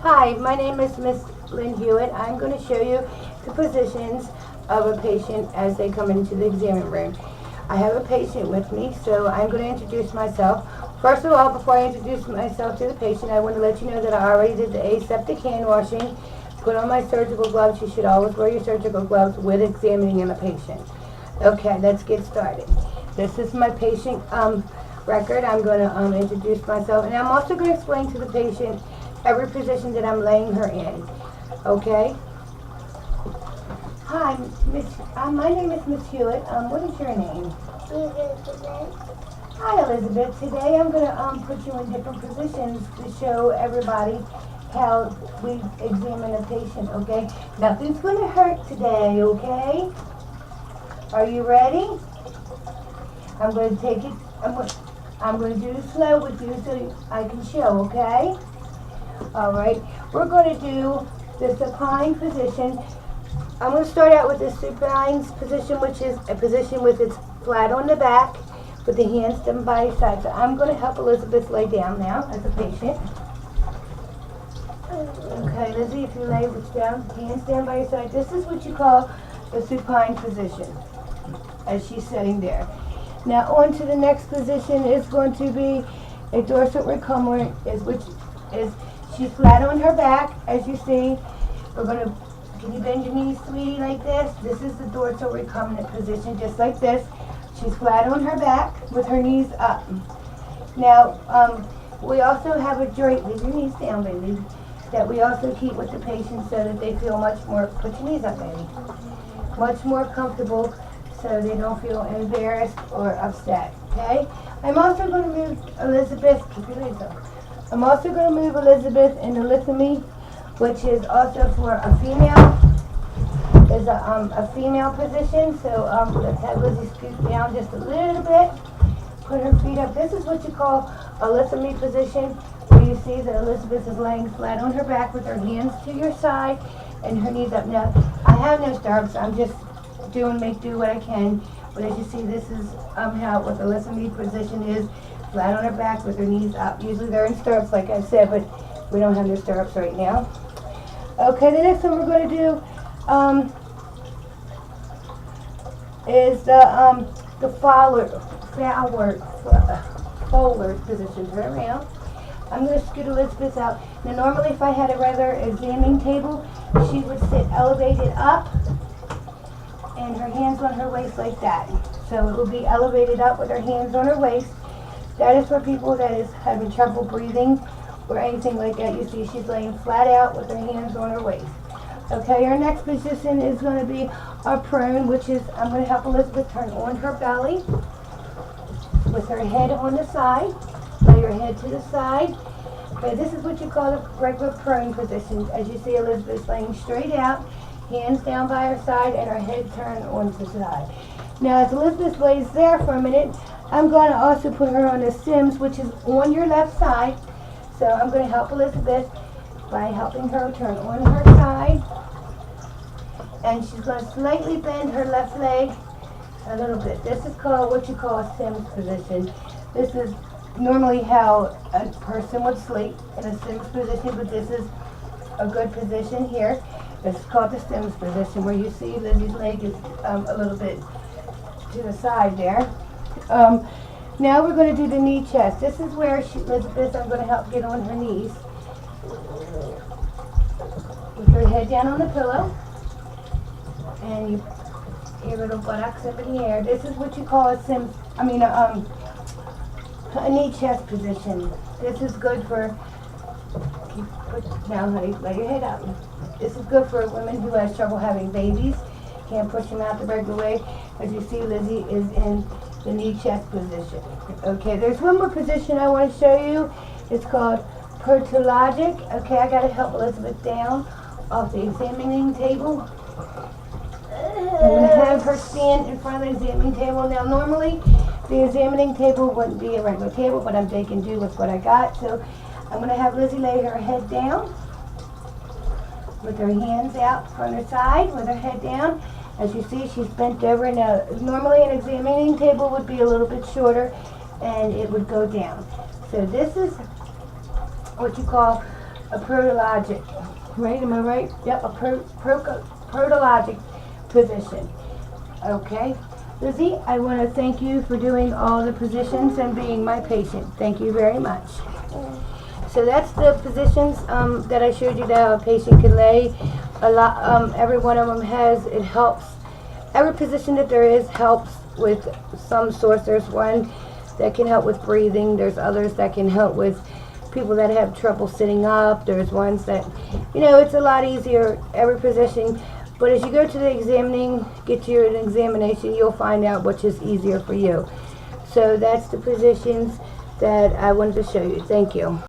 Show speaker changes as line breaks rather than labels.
Hi, my name is Miss Lynn Hewitt. I'm going to show you the positions of a patient as they come into the exam room. I have a patient with me, so I'm going to introduce myself. First of all, before I introduce myself to the patient, I want to let you know that I already did the aseptic hand washing, put on my surgical gloves. You should always wear your surgical gloves with examining a patient. Okay, let's get started. This is my patient record. I'm going to introduce myself, and I'm also going to explain to the patient every position that I'm laying her in. Okay? Hi, Miss. My name is Miss Hewitt. What is your name?
Elizabeth.
Hi, Elizabeth. Today I'm going to put you in different positions to show everybody how we examine a patient. Okay? Nothing's going to hurt today. Okay? Are you ready? I'm going to take it. I'm going to do it slow with you so I can show. Okay? All right, we're going to do the supine position. I'm going to start out with the supine position, which is a position with its flat on the back, with the hands done by your side. So I'm going to help Elizabeth lay down now as a patient. Okay, Lizzie, if you lay down, hands down by your side, this is what you call the supine position, as she's sitting there. Now on to the next position is going to be a dorsal recumbent, which is she's flat on her back, as you see. Can you bend your knees, sweetie, like this? This is the dorsal recumbent position, just like this. She's flat on her back with her knees up. Now, we also have a joint, leave your knees down, baby, that we also keep with the patient so that they feel much more, put your knees up, baby, much more comfortable so they don't feel embarrassed or upset, okay? I'm also going to move Elizabeth, keep your legs up. I'm also going to move Elizabeth into lithomy, which is also for a female. Is a female position. So let's have Lizzie scoot down just a little bit. Put her feet up. This is what you call a lithomy position, where you see that Elizabeth is laying flat on her back with her hands to your side and her knees up. Now, I have no stirrups. I'm just make do what I can. But as you see, this is how what the lithomy position is. Flat on her back with her knees up. Usually they're in stirrups, like I said, but we don't have no stirrups right now. Okay, the next one we're going to do is the forward position. Turn around. I'm going to scoot Elizabeth out. Now, normally if I had a regular examining table, she would sit elevated up and her hands on her waist like that. So it will be elevated up with her hands on her waist. That is for people that is having trouble breathing or anything like that. You see she's laying flat out with her hands on her waist. Okay, our next position is going to be our prone, which is, I'm going to help Elizabeth turn on her belly with her head on the side. Lay your head to the side. Okay, this is what you call a regular prone position. As you see, Elizabeth's laying straight out, hands down by her side, and her head turned on the side. Now, as Elizabeth lays there for a minute, I'm going to also put her on the Sims, which is on your left side. So I'm going to help Elizabeth by helping her turn on her side. And she's going to slightly bend her left leg a little bit. This is called what you call a Sims position. This is normally how a person would sleep in a Sims position, but this is a good position here. This is called the Sims position, where you see Lizzie's leg is a little bit to the side there. Now we're going to do the knee chest. This is where Elizabeth, I'm going to help get on her knees. With her head down on the pillow. And your little buttocks up in the air. This is what you call a knee chest position. This is good for, now honey, lay your head up. This is good for women who has trouble having babies. Can't push them out the regular way. As you see, Lizzie is in the knee chest position. Okay, there's one more position I want to show you. It's called protologic. Okay, I got to help Elizabeth down off the examining table. I'm going to have her stand in front of the examining table. Now, normally, the examining table wouldn't be a regular table, but I'm making do with what I got. So, I'm going to have Lizzie lay her head down with her hands out on her side, with her head down. As you see, she's bent over. Now, normally an examining table would be a little bit shorter, and it would go down. So this is what you call a protologic, right, am I right? Yep, a protologic position. Okay, Lizzie, I want to thank you for doing all the positions and being my patient. Thank you very much. So that's the positions that I showed you that a patient can lay. Every one of them it helps. Every position that there is helps with some source. There's one that can help with breathing. There's others that can help with people that have trouble sitting up. There's ones that, it's a lot easier, every position. But as you go to the get your examination, you'll find out which is easier for you. So that's the positions that I wanted to show you. Thank you.